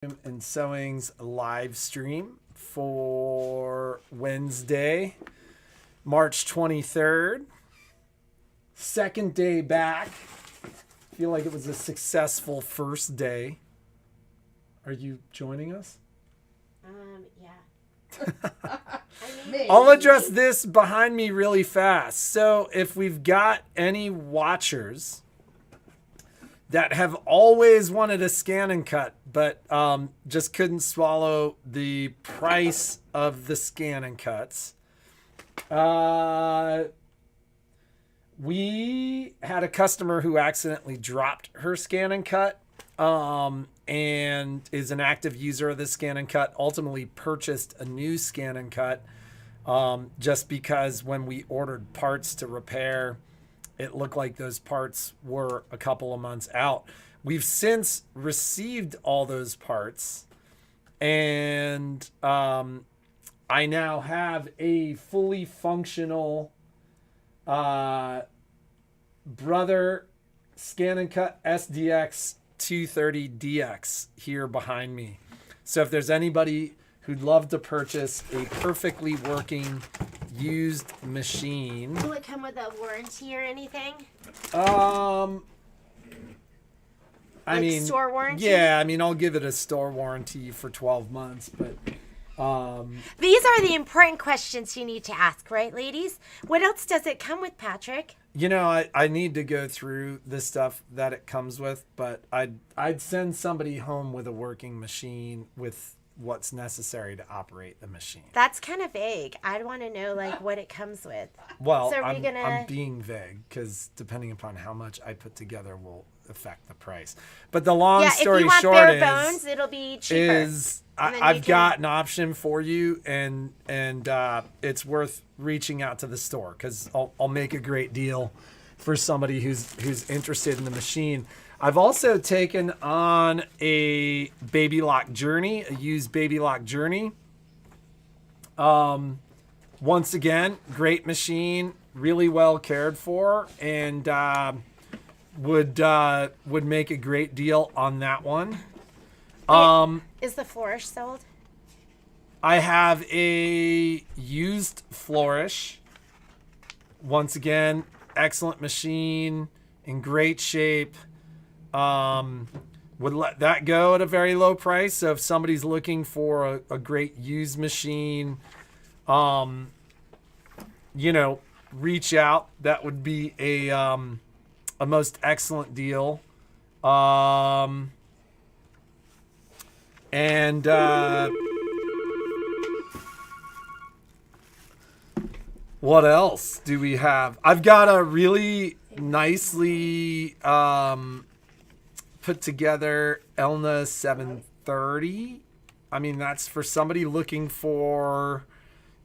and Sewing's live stream for Wednesday, March 23rd. Second day back. Feel like it was a successful first day. Are you joining us? Yeah. I'll address this behind me really fast. So if we've got any watchers that have always wanted a scan and cut, but just couldn't swallow the price of the scan and cuts. We had a customer who accidentally dropped her scan and cut and is an active user of the scan and cut, ultimately purchased a new scan and cut just because when we ordered parts to repair, it looked like those parts were a couple of months out. We've since received all those parts, and I now have a fully functional Brother Scan and Cut SDX 230DX here behind me. So if there's anybody who'd love to purchase a perfectly working used machine. Will it come with a warranty or anything? I mean, store warranty? Yeah, I mean, I'll give it a store warranty for 12 months, but these are the important questions you need to ask, right, ladies? What else does it come with, Patrick? you know, I need to go through the stuff that it comes with, but I'd send somebody home with a working machine with what's necessary to operate the machine. That's kind of vague. I'd want to know like what it comes with. Well, So I'm being vague because depending upon how much I put together will affect the price. But the long story if you short want bare bones, it'll be cheaper. I've got an option for you, and it's worth reaching out to the store because I'll make a great deal for somebody who's interested in the machine. I've also taken on a baby lock journey, a used baby lock journey. Once again, great machine, really well cared for, and would make a great deal on that one. Is the flourish sold? I have a used flourish. Once again, excellent machine, in great shape. Would let that go at a very low price. So if somebody's looking for a great used machine, reach out. That would be a most excellent deal. What else do we have? I've got a really nicely put together Elna 730. I mean, that's for somebody looking for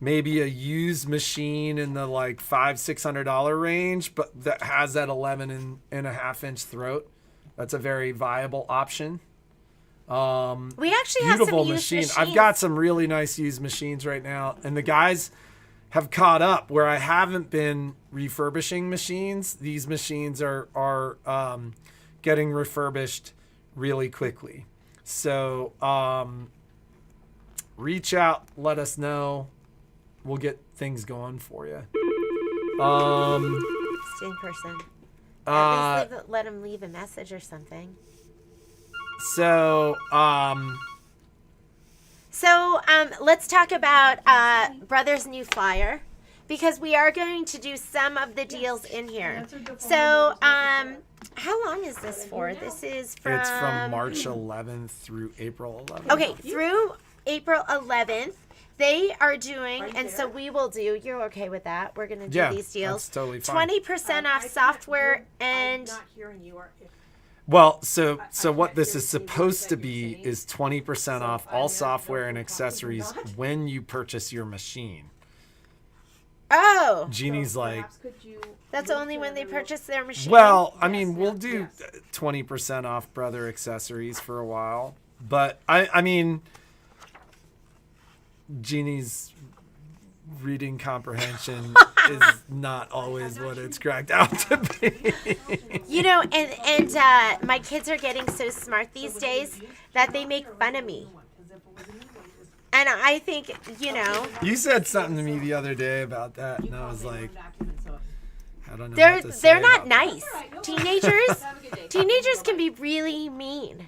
maybe a used machine in the like $500-600 range, but that has that 11.5-inch throat. That's a very viable option. We actually have some used machines. I've got some really nice used machines right now, and the guys have caught up where I haven't been refurbishing machines. These machines are getting refurbished really quickly. So reach out, let us know. We'll get things going for you. Just in person. Let them leave a message or something. So let's talk about Brother's new flyer, because we are going to do some of the deals in here. So, how long is this for? This is from... It's from March 11th through April 11th. Okay, through April 11th. They are doing, and so we will do, you're okay with that? We're going to do these deals. That's totally fine. 20% off software and... I'm not hearing you. Well, so what this is supposed to be is 20% off all software and accessories when you purchase your machine. Oh. Jeannie's like... That's only when they purchase their machine? Well, I mean, we'll do 20% off Brother accessories for a while. But, I mean... Jeannie's reading comprehension is not always what it's cracked out to be. You know, and my kids are getting so smart these days that they make fun of me. And I think, you know. You said something to me the other day about that, and I was like, I don't know what to say they're not about nice. Teenagers can be really mean,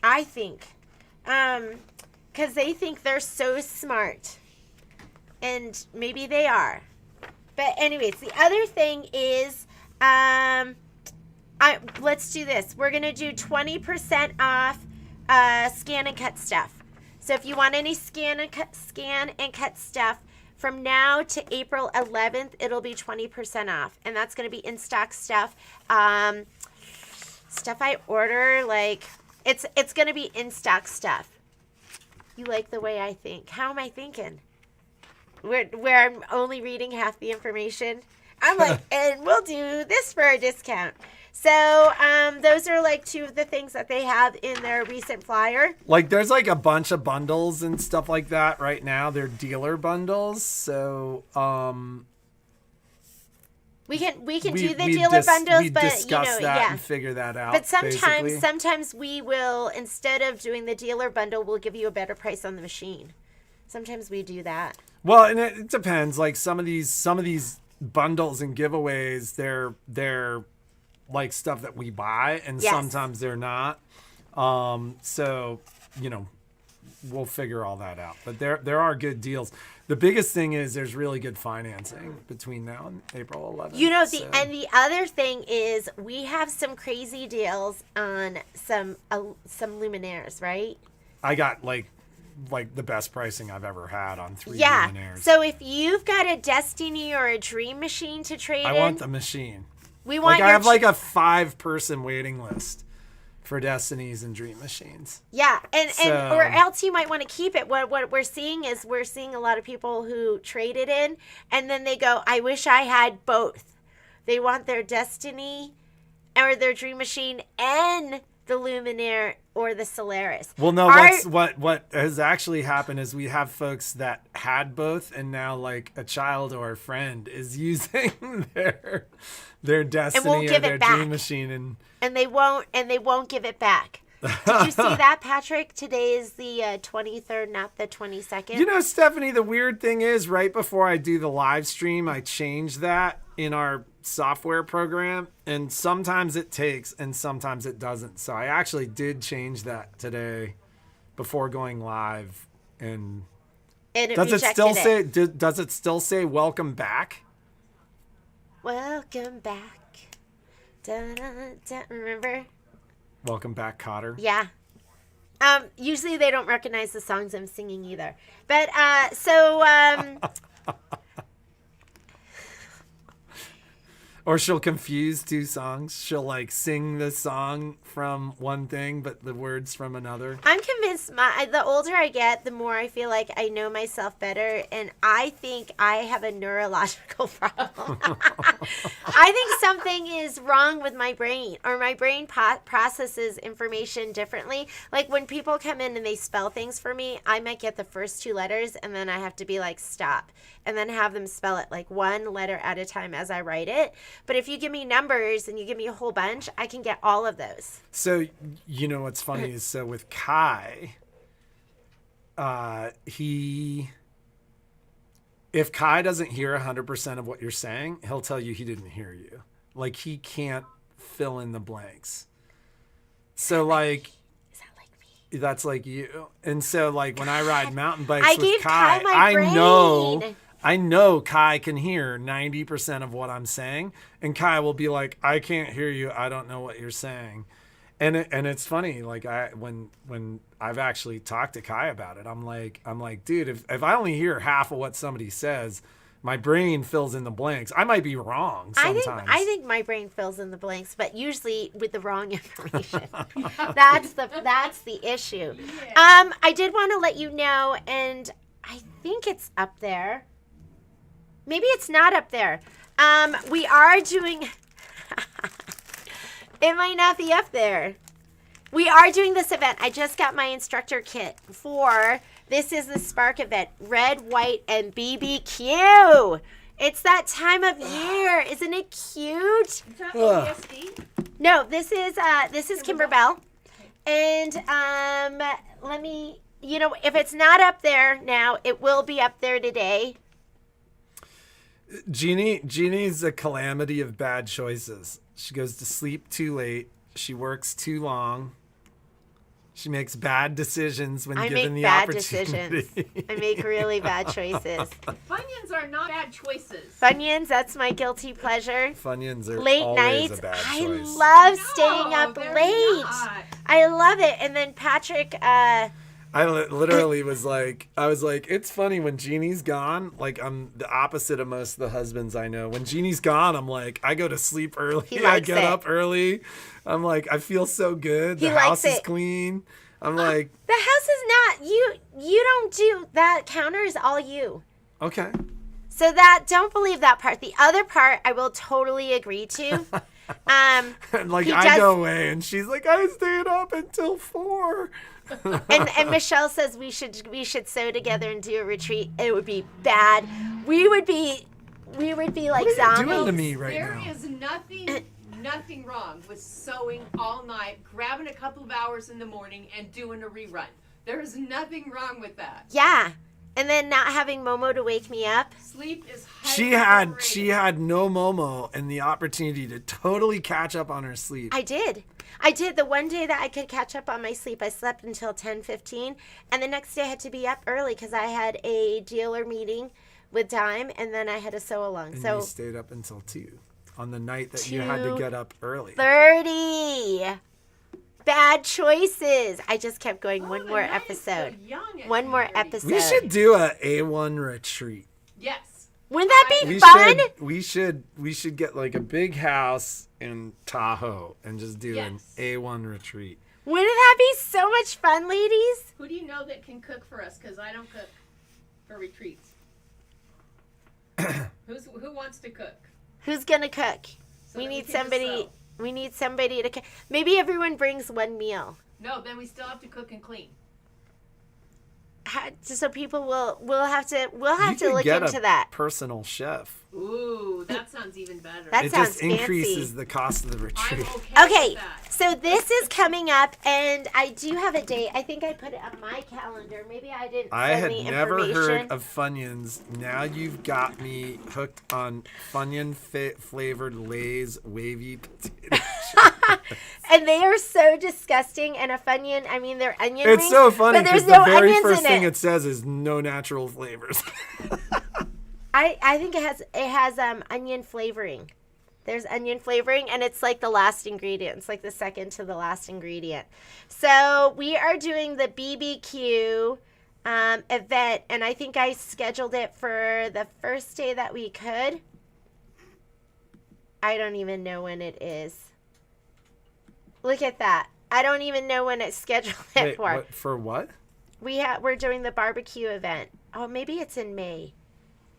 I think. Because they think they're so smart. And maybe they are. But anyways, the other thing is, let's do this. We're going to do 20% off scan and cut stuff. So if you want any scan and cut stuff, from now to April 11th, it'll be 20% off. And that's going to be in stock stuff. Stuff I order, like, it's going to be in stock stuff. You like the way I think. How am I thinking? Where I'm only reading half the information. I'm like, and we'll do this for a discount. So those are like two of the things that they have in their recent flyer. Like there's like a bunch of bundles and stuff like that right now. They're dealer bundles. So we can do the dealer bundles, but discuss that and figure that out. But sometimes we will, instead of doing the dealer bundle, we'll give you a better price on the machine. Sometimes we do that. Well, and it depends. Like some of these bundles and giveaways, they're like stuff that we buy, and sometimes they're not. So, you know, we'll figure all that out. But there are good deals. The biggest thing is there's really good financing between now and April 11th. You know, and the other thing is we have some crazy deals on some luminaires, right? I got like the best pricing I've ever had on 3 luminaires. So if you've got a Destiny or a Dream machine to trade I want the machine. We want. I have like a 5-person waiting list for Destinies and Dream machines. Yeah, and or else you might want to keep it. What we're seeing is a lot of people who trade it in, and then they go, "I wish I had both." They want their Destiny or their Dream machine and the Luminaire or the Solaris. Well, no, what has actually happened is we have folks that had both, and now like a child or a friend is using their Destiny or their Dream machine, and they won't give it back. Did you see that, Patrick? Today is the 23rd, not the 22nd. You know, Stephanie, the weird thing is right before I do the live stream, I change that in our software program, and sometimes it takes and sometimes it doesn't. So I actually did change that today before going live. And does it still say welcome back? Welcome back. Dun, dun, dun. Remember? Welcome back, Cotter. Yeah. Usually they don't recognize the songs I'm singing either. But or she'll confuse two songs. She'll like sing the song from one thing, but the words from another. I'm convinced the older I get, the more I feel like I know myself better. And I think I have a neurological problem. I think something is wrong with my brain, or my brain processes information differently. Like when people come in and they spell things for me, I might get the first 2 letters and then I have to be like, stop. And then have them spell it like 1 letter at a time as I write it. But if you give me numbers and you give me a whole bunch, I can get all of those. So, you know what's funny is, so with Kai, if Kai doesn't hear 100% of what you're saying, he'll tell you he didn't hear you. Like, he can't fill in the blanks. So, like... That's like you. And so like when I ride mountain bikes with Kai, I know Kai can hear 90% of what I'm saying, and Kai will be like, I can't hear you. I don't know what you're saying. And it's funny. Like when I've actually talked to Kai about it, I'm like, dude, if I only hear half of what somebody says, my brain fills in the blanks. I might be wrong sometimes. I think my brain fills in the blanks, but usually with the wrong information. That's the issue. Yeah. I did want to let you know, and I think it's up there. Maybe it's not up there. We are doing... It might not be up there. We are doing this event. I just got my instructor kit for... This is the Spark event, red, white, and BBQ. It's that time of year. Isn't it cute? Is that OSD? No, this is Kimberbell. And let me, if it's not up there now, it will be up there today. Jeannie's a calamity of bad choices. She goes to sleep too late. She works too long. She makes bad decisions when given the opportunity. I make really bad choices. Funyuns are not bad choices. Funyuns, that's my guilty pleasure. Funyuns are late always nights. a bad I choice. love staying up late. Not. I love it. And then Patrick, I literally was like, it's funny when Jeannie's gone. Like, I'm the opposite of most of the husbands I know. When Jeannie's gone, I'm like, I go to sleep early. I get up early. I'm like, I feel so good. The house is clean. I'm like, the house is not you don't do that. Counter is all you. Okay. So don't believe that part. The other part I will totally agree to. And like I go away and she's like, I stayed up until 4. and Michelle says we should sew together and do a retreat. It would be bad. We would be like what are zombies. you doing to me right There now? is nothing wrong with sewing all night, grabbing a couple of hours in the morning, and doing a rerun. There is nothing wrong with that. Yeah, and then not having Momo to wake me up. Sleep is She had no Momo and the opportunity to totally catch up on her sleep. I did. The one day that I could catch up on my sleep, I slept until 10:15, and the next day I had to be up early because I had a dealer meeting with Dime, and then I had to sew along. And so you stayed up until 2 on the night that you had to get up early. 30 bad choices. I just kept going. One more episode. One more episode. We should do a A1 retreat. Yes. Wouldn't that be fun? We should get like a big house in Tahoe and just do an A1 retreat. Wouldn't that be so much fun, ladies? Who do you know that can cook for us? Because I don't cook for retreats. Who wants to cook? Who's gonna cook? So we that need can just somebody. sew. We need somebody to cook. Maybe everyone brings one meal. No, then we still have to cook and clean. So people we'll have to You look could get into a that. personal chef. Ooh, that sounds even better. That It sounds just increases fancy. the cost of the I'm retreat. Okay, with that. so this is coming up, and I do have a date. I think I put it on my calendar. Maybe I didn't I send had the never information. heard of Funyuns. Now you've got me hooked on Funyun flavored Lay's wavy potato chips. And they are so disgusting. And a Funyun, I mean, they're onion It's rings, so funny but there's because no the very onions first in thing it. it says is no natural flavors. I think it has onion flavoring. There's onion flavoring, and it's like the last ingredient. It's like the second to the last ingredient. So we are doing the BBQ event, and I think I scheduled it for the first day that we could. I don't even know when it is. Look at that. I don't even know when it's scheduled it Wait, for. for what? We're doing the barbecue event. Oh, maybe it's in May.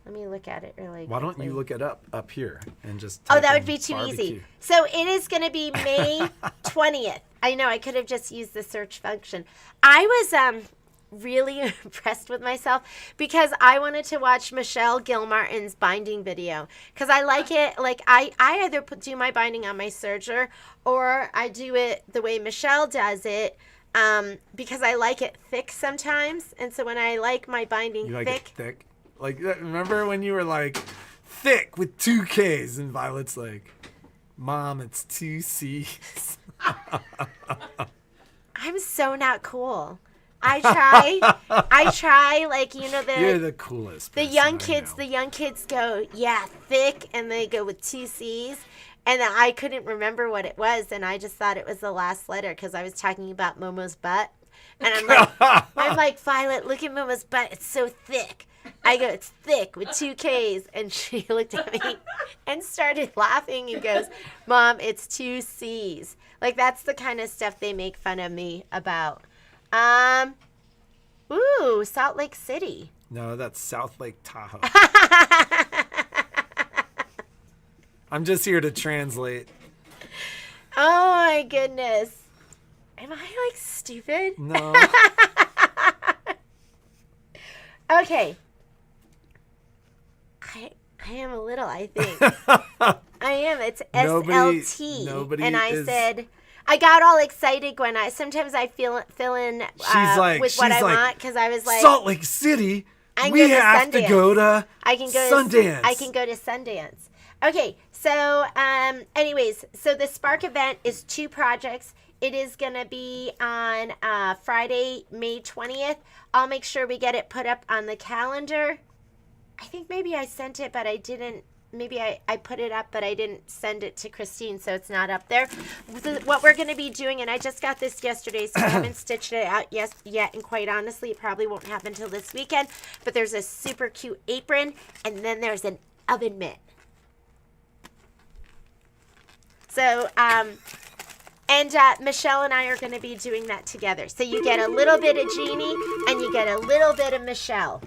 Let me look at it really Why don't quickly. you look it up here and just Oh, type that in would be too barbecue. easy. So it is going to be May 20th. I know, I could have just used the search function. I was really impressed with myself because I wanted to watch Michelle Gilmartin's binding video because I like it. Like I either do my binding on my serger or I do it the way Michelle does it because I like it thick sometimes. And so when I like my binding You like thick. it thick? Like, remember when you were like, thick with 2 Ks and Violet's like, Mom, it's 2 Cs. I'm so not cool. I try like, You're the coolest the person young I know. kids go, yeah, thick, and they go with 2 C's. And then I couldn't remember what it was, and I just thought it was the last letter because I was talking about Momo's butt. And I'm like, Violet, look at Momo's butt. It's so thick. I go, it's thick with 2 Ks. And she looked at me and started laughing and goes, Mom, it's 2 C's. Like, that's the kind of stuff they make fun of me about. Ooh, Salt Lake City. No, that's South Lake Tahoe. I'm just here to translate. Oh my goodness. Am I like stupid? No. Okay. I I am a little, I think. I am. It's SLT. And I said, I got all excited when sometimes I fill in with what I want because I was like, Salt Lake City, we have to go to Sundance. I can go to Sundance. Okay, so anyways, so the Spark event is 2 projects. It is going to be on Friday, May 20th. I'll make sure we get it put up on the calendar. I think maybe I sent it, but I didn't. Maybe I put it up, but I didn't send it to Christine, so it's not up there. What we're going to be doing, and I just got this yesterday, so I haven't stitched it out yet, and quite honestly, it probably won't happen until this weekend, but there's a super cute apron, and then there's an oven mitt. So, and Michelle and I are going to be doing that together. So you get a little bit of Jeannie, and you get a little bit of Michelle.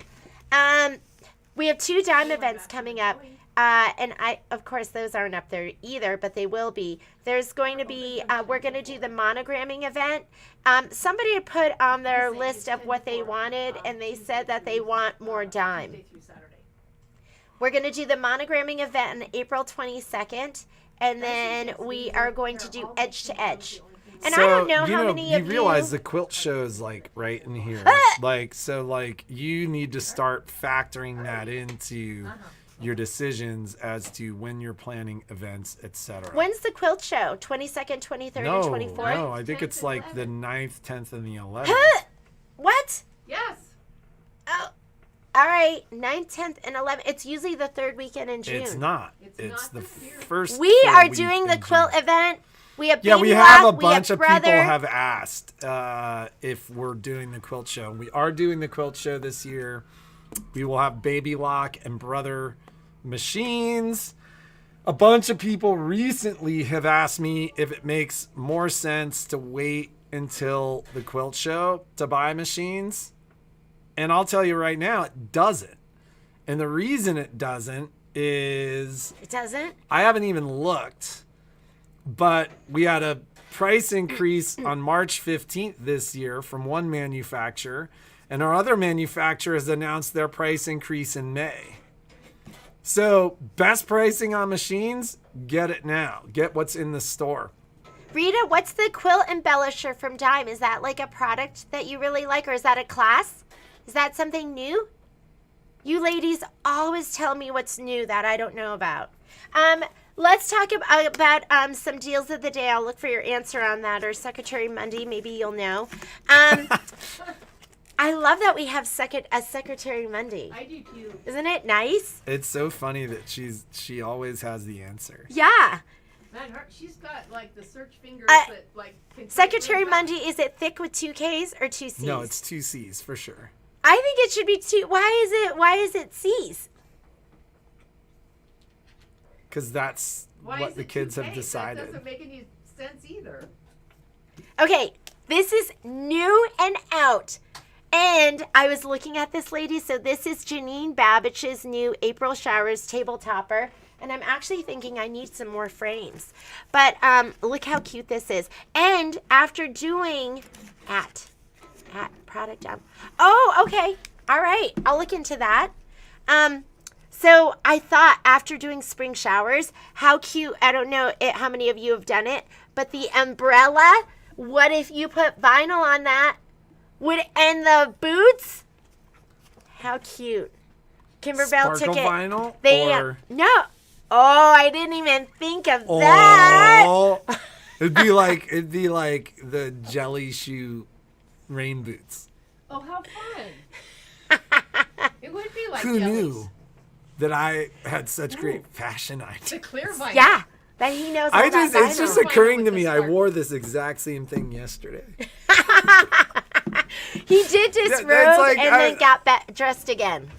We have 2 dime events coming up. And of course, those aren't up there either, but they will be. There's going to be, we're going to do the monogramming event. Somebody had put on their list of what they wanted, and they said that they want more dime. We're going to do the monogramming event on April 22nd, and then we are going to do edge to edge. And so, I don't know how many of you realize the quilt show is like right in here. You need to start factoring that into your decisions as to when you're planning events, etc. When's the quilt show? 22nd, 23rd, and 24th? No, I think it's like the 9th, 10th, and the 11th. What? Yes. Oh, all right. 9th, 10th, and 11th. It's usually the 3rd weekend in June. It's not. It's the first. We are doing the quilt event. We have we have a bunch of people have asked if we're doing the quilt show. We are doing the quilt show this year. We will have Baby Lock and Brother machines. A bunch of people recently have asked me if it makes more sense to wait until the quilt show to buy machines. And I'll tell you right now, it doesn't. And the reason it doesn't is... It doesn't? I haven't even looked. But we had a price increase on March 15th this year from one manufacturer. And our other manufacturer has announced their price increase in May. So, best pricing on machines, get it now. Get what's in the store. Rita, what's the quilt embellisher from Dime? Is that like a product that you really like, or is that a class? Is that something new? You ladies always tell me what's new that I don't know about. Let's talk about some deals of the day. I'll look for your answer on that, or Secretary Mundy, maybe you'll know. I love that we have a Secretary Monday. I do too. Isn't it nice? It's so funny that she always has the answer. Yeah. Man, she's got like the search fingers that like. Secretary Monday, is it thick with 2 Ks or 2 Cs? No, it's 2 Cs for sure. I think it should be 2. Why is it Cs? Because that's what the kids have decided. That doesn't make any sense either. Okay, this is new and out. And I was looking at this lady. So this is Janine Babbich's new April Showers table topper. And I'm actually thinking I need some more frames. But look how cute this is. And after doing at product down. Oh, okay. All right. I'll look into that. So I thought after doing spring showers, how cute. I don't know how many of you have done it. But the umbrella, what if you put vinyl on that? And the boots, how cute. Kimberbell took it. Vinyl? No. Oh, I didn't even think of that. It'd be like the jelly shoe rain boots. Oh, how fun. It would be like Who jellies. knew that I had such great fashion ideas? The clear vinyl. Yeah, that he knows all about It's just vinyl. occurring to me, I wore this exact same thing yesterday. He did disrobe then got dressed again.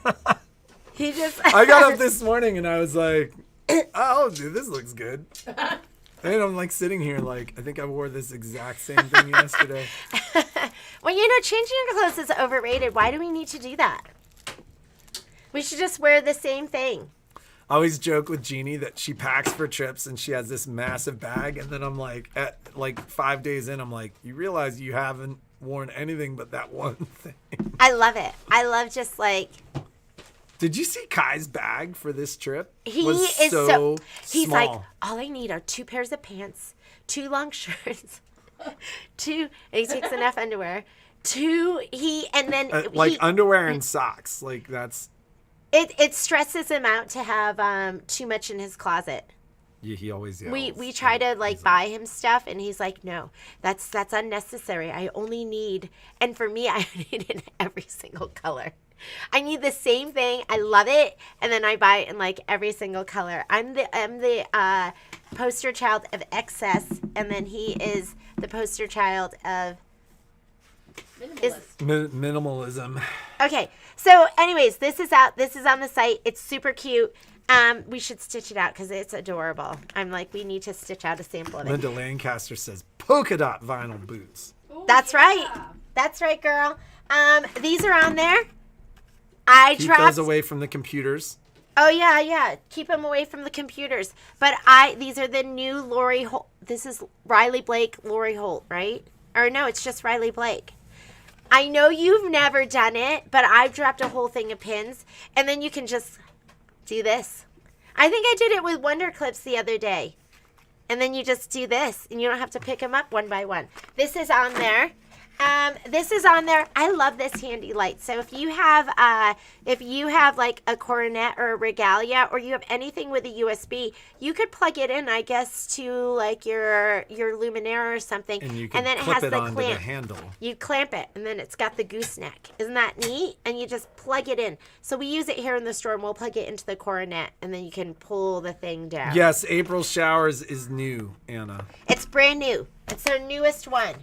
I got up this morning and I was like, oh, dude, this looks good. And I'm like sitting here like, I think I wore this exact same thing yesterday. Well, changing your clothes is overrated. Why do we need to do that? We should just wear the same thing. I always joke with Jeannie that she packs for trips and she has this massive bag. And then I'm like, at like 5 days in, I'm like, you realize you haven't worn anything but that one thing. I love it. I love just like Did you see Kai's bag for this trip? He was is so he's small. like, all I need are 2 pairs of pants, 2 long shirts, 2. And he takes enough underwear. 2. And then underwear and socks. Like that's. It stresses him out to have too much in his closet. Yeah, he always yells. We try to buy him stuff, and he's like, no, that's unnecessary. I only need, and for me, I need it in every single color. I need the same thing. I love it, and then I buy it in like every single color. I'm the poster child of excess, and then he is the poster child of minimalism. Okay, so anyways, this is out. This is on the site. It's super cute. We should stitch it out because it's adorable. I'm like, we need to stitch out a sample of it. Linda Lancaster says polka dot vinyl boots. Oh, That's right. That's right, girl. These are on there. Keep those away from the computers. Oh yeah. Keep them away from the computers. But these are the new Lori Holt. This is Riley Blake, Lori Holt, right? Or no, it's just Riley Blake. I know you've never done it, but I've dropped a whole thing of pins, and then you can just do this. I think I did it with Wonder Clips the other day. And then you just do this, and you don't have to pick them up one by one. This is on there. This is on there. I love this handy light. So if you have like a coronet or a regalia, or you have anything with a USB, you could plug it in, I guess, to like your luminaire or something. And then it clip has it the onto clamp. the handle. You clamp it, and then it's got the gooseneck. Isn't that neat? And you just plug it in. So we use it here in the store, and we'll plug it into the coronet, and then you can pull the thing down. Yes, April Showers is new, Anna. It's brand new. It's their newest one.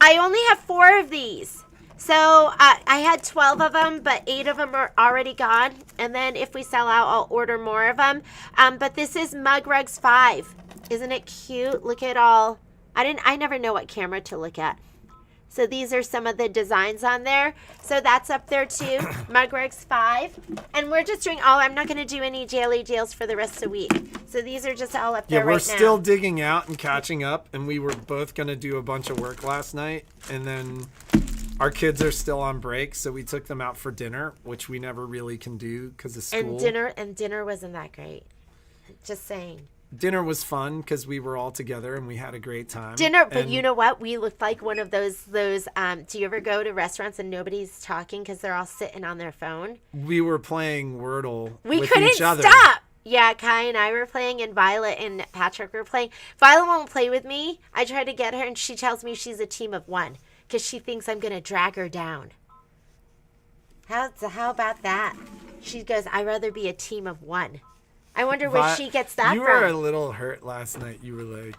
I only have 4 of these. So I had 12 of them, but 8 of them are already gone. And then if we sell out, I'll order more of them. But this is Mug Rugs 5. Isn't it cute? Look at all. I never know what camera to look at. So these are some of the designs on there. So that's up there too. Mug Rugs 5. And we're just doing I'm not going to do any daily deals for the rest of the week. So these are just all up there right now. Yeah, we're still digging out and catching up. And we were both going to do a bunch of work last night. And then our kids are still on break. So we took them out for dinner, which we never really can do because of school. And dinner wasn't that great. Just saying. Dinner was fun because we were all together and we had a great time. But you know what? We looked like one of those. Do you ever go to restaurants and nobody's talking because they're all sitting on their phone? We were playing Wordle with each other. We couldn't stop. Yeah, Kai and I were playing, and Violet and Patrick were playing. Violet won't play with me. I try to get her, and she tells me she's a team of 1 because she thinks I'm going to drag her down. How about that? She goes, I'd rather be a team of 1. I wonder where she gets that from. You were a little hurt last night. You were like,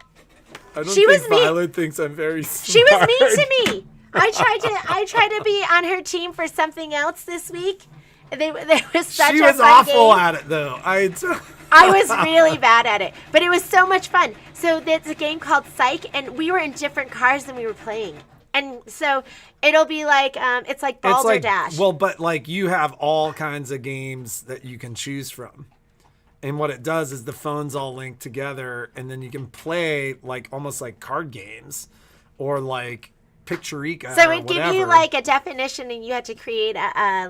I don't think Violet thinks I'm very smart. She was mean to me. I tried to be on her team for something else this week. There was such she a was fun awful game. at it, though. I was really bad at it, but it was so much fun. So it's a game called Psych, and we were in different cars than we were playing. And so it'll be like, it's like Balderdash. Well, but like you have all kinds of games that you can choose from. And what it does is the phones all link together, and then you can play like almost like card games or like Picturica. So it give you like a definition, and you had to create a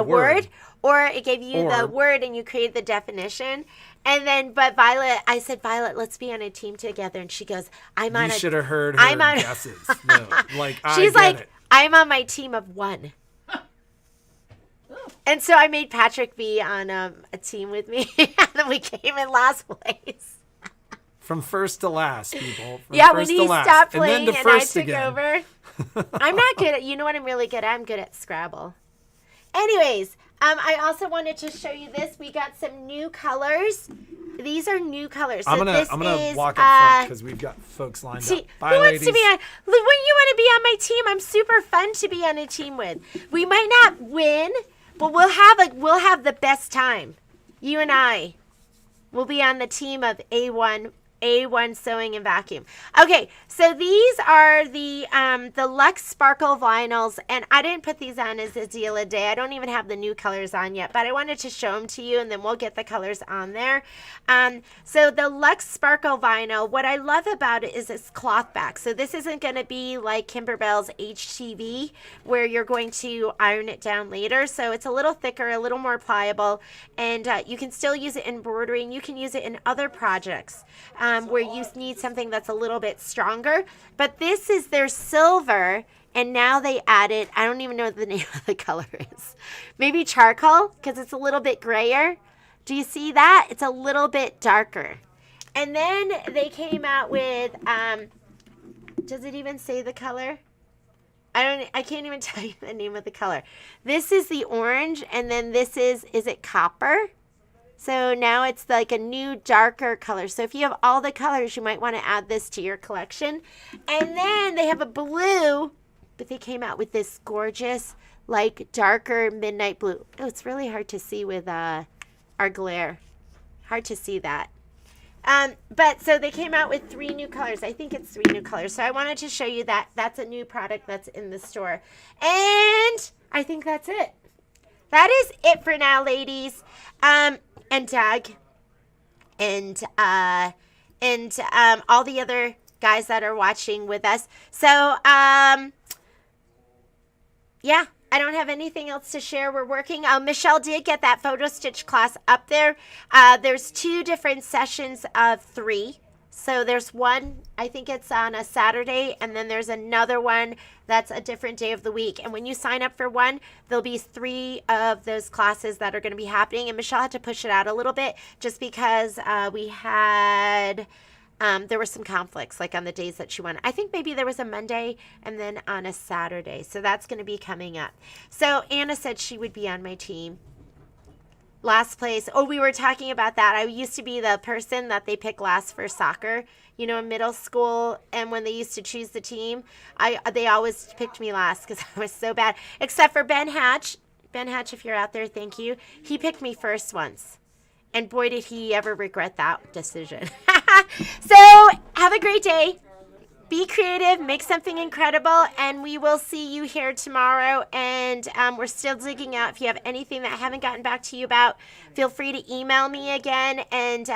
word, or it gave you the word, and you create the definition. And then, but I said, Violet, let's be on a team together, and she goes, You should have heard her guesses. No, she's like, I'm on my team of 1. And so I made Patrick be on a team with me, and then we came in last place. From first to last, people. When he stopped playing and I took over. I'm not good at, you know what I'm really good at? I'm good at Scrabble. Anyways, I also wanted to show you this. We got some new colors. These are new colors. So I'm gonna walk up front because we've got folks lined up. Bye, who ladies. Wants to be on? When you want to be on my team, I'm super fun to be on a team with. We might not win, but we'll have the best time. You and I will be on the team of A1 A1 sewing and vacuum. Okay, so these are the Luxe Sparkle vinyls, and I didn't put these on as a deal a day. I don't even have the new colors on yet, but I wanted to show them to you, and then we'll get the colors on there. So the Luxe Sparkle vinyl, what I love about it is it's cloth back. So this isn't going to be like Kimberbell's HTV, where you're going to iron it down later. So it's a little thicker, a little more pliable, and you can still use it in embroidery, and you can use it in other projects where you need something that's a little bit stronger. But this is their silver, and now they added, I don't even know what the name of the color is. Maybe charcoal, because it's a little bit grayer. Do you see that? It's a little bit darker. And then they came out with, does it even say the color? I can't even tell you the name of the color. This is the orange, and then this is it copper? So now it's like a new darker color. So if you have all the colors, you might want to add this to your collection. And then they have a blue, but they came out with this gorgeous, like darker midnight blue. Oh, it's really hard to see with our glare. Hard to see that. But so they came out with 3 new colors. I think it's 3 new colors. So I wanted to show you that that's a new product that's in the store. And I think that's it. That is it for now, ladies. And Doug, and all the other guys that are watching with us. So, yeah, I don't have anything else to share. We're working. Michelle did get that photo stitch class up there. There's 2 different sessions of 3. So there's one, I think it's on a Saturday, and then there's another one that's a different day of the week. And when you sign up for one, there'll be 3 of those classes that are going to be happening. And Michelle had to push it out a little bit just because we had, there were some conflicts like on the days that she went. I think maybe there was a Monday and then on a Saturday. So that's going to be coming up. So Anna said she would be on my team. Last place. Oh, we were talking about that. I used to be the person that they pick last for soccer, you know, in middle school. And when they used to choose the team, they always picked me last because I was so bad. Except for Ben Hatch. Ben Hatch, if you're out there, thank you. He picked me first once. And boy, did he ever regret that decision. So have a great day. Be creative, make something incredible, and we will see you here tomorrow. And we're still digging out. If you have anything that I haven't gotten back to you about, feel free to email me again. And